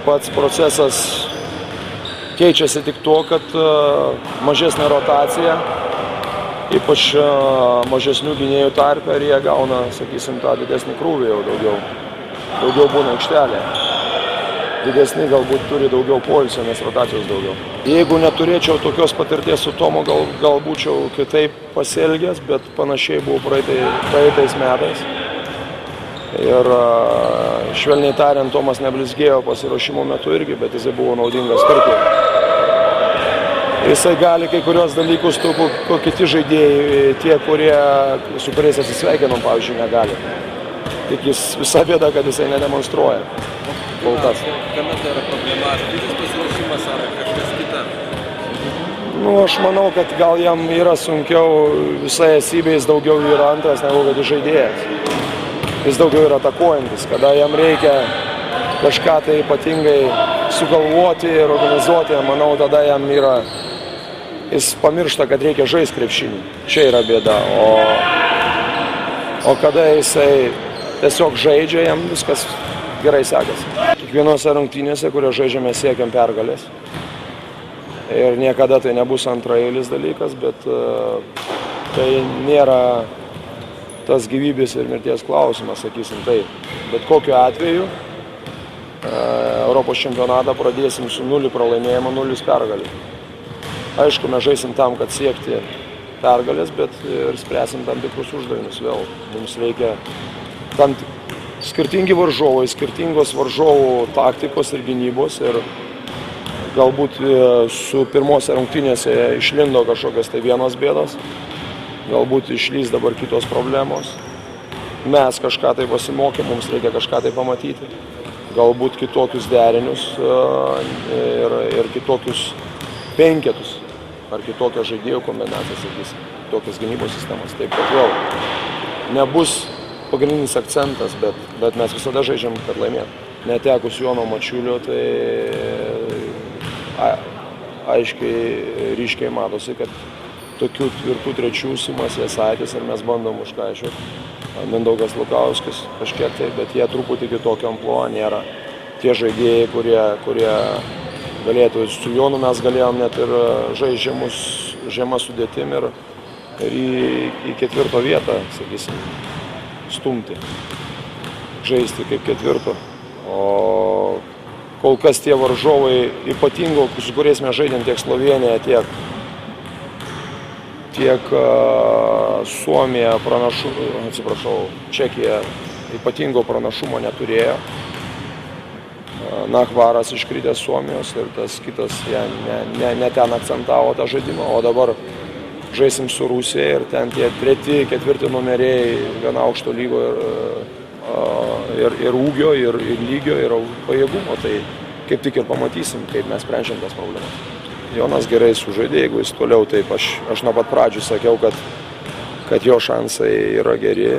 pats procesas keičiasi tik tuo, kad mažesnė rotacija, ypač mažesnių gynėjų tarpe, ir jie gauna, sakysim, tą didesnį krūvį jau daugiau būna aikštelė. Didesni galbūt turi daugiau poilsio, nes rotacijos daugiau. Jeigu neturėčiau tokios patirties su Tomu, gal būčiau kitaip pasielgęs, bet panašiai buvo praeitais metais. Ir švelniai tariant, Tomas neblizgėjo pasiruošimo metu irgi, bet jisai buvo naudingas kartu. Jisai gali kai kurios dalykus, ko kiti žaidėjai, tie, su kuriais atsisveikinom, pavyzdžiui, negali. Tik visa bėda, kad jisai nedemonstruoja. Kol kas. Kame tai yra problema? Ar fizinis pasiruošimas, ar kažkas kita? Aš manau, kad gal jam yra sunkiau visai esybė, jis daugiau yra antras, negu kad žaidėjas. Jis daugiau yra atakuojantis, kada jam reikia kažką tai ypatingai sugalvoti ir organizuoti, manau, tada jam yra, jis pamiršta, kad reikia žaisti krepšinį. Čia yra bėda. O kada jisai tiesiog žaidžia, jam viskas gerai sekasi. Kiekvienose rungtynėse, kurio žaidžiame, siekiam pergalės. Ir niekada tai nebus antraeilis dalykas, bet tai nėra tas gyvybės ir mirties klausimas, sakysim taip. Bet kokiu atveju Europos čempionatą pradėsim su 0 pralaimėjimo, 0 pergalių. Aišku, mes žaisim tam, kad siekti pergalės, bet ir spręsim tam tikrus uždavinius vėl. Mums reikia skirtingi varžovai, skirtingos varžovų taktikos ir gynybos, ir galbūt su pirmose rungtynėse išlindo kažkokios tai vienos bėdos, galbūt išlys dabar kitos problemos. Mes kažką tai pasimokėm, mums reikia kažką tai pamatyti, galbūt kitokius derinius ir kitokius penketus, ar kitokias žaidėjų kombinacijas, sakysim, tokias gynybos sistemas. Taip, kad vėl nebus pagrindinis akcentas, bet mes visada žaidžiam, kad laimėtų. Netekus Jono Mačiulio, tai aiškiai, ryškiai matosi, kad tokių tvirtų trečių Simas Jasaitis ir mes bandom užkaišioti. Mindaugas Lukauskis kažkiek tai, bet jie truputį kitokio ampluo nėra. Tie žaidėjai, kurie galėtų, su Jonu mes galėjom net ir žemą sudėtim ir į 4. vietą, sakysim, stumti, žaisti kaip 4. O kol kas tie varžovai ypatingo, su kuriais mes žaidėm tiek Slovėnija, tiek Suomija, Čekija ypatingo pranašumo neturėjo. Nachvaras iškritęs Suomijos ir tas kitas ne ten akcentavo tą žaidimą, o dabar žaisim su Rusija ir ten tie 3, 4 numeriai gana aukšto lygo ir ūgio, ir lygio, ir pajėgumo. Tai kaip tik ir pamatysim, kaip mes sprendžiam tas problemas. Jonas gerai sužaidė, jeigu jis toliau taip. Aš nuo pat pradžių sakiau, kad jo šansai yra geri,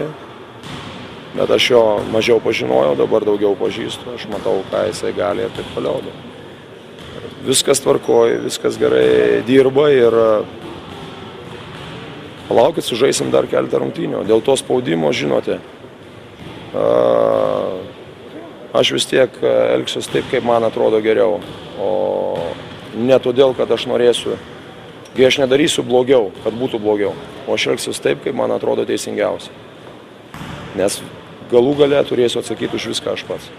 bet aš jo mažiau pažinojau, dabar daugiau pažįstu. Aš matau, ką jisai gali ir taip toliau. Viskas tvarkoja, viskas gerai dirba ir palaukit, sužaisim dar keletą rungtynių. Dėl to spaudimo, žinote, aš vis tiek elgsiuos taip, kaip man atrodo geriau. O ne todėl, kad aš norėsiu, kai aš nedarysiu blogiau, kad būtų blogiau. O aš elgsiuos taip, kaip man atrodo teisingiausia. Nes galų gale turėsiu atsakyti už viską aš pats.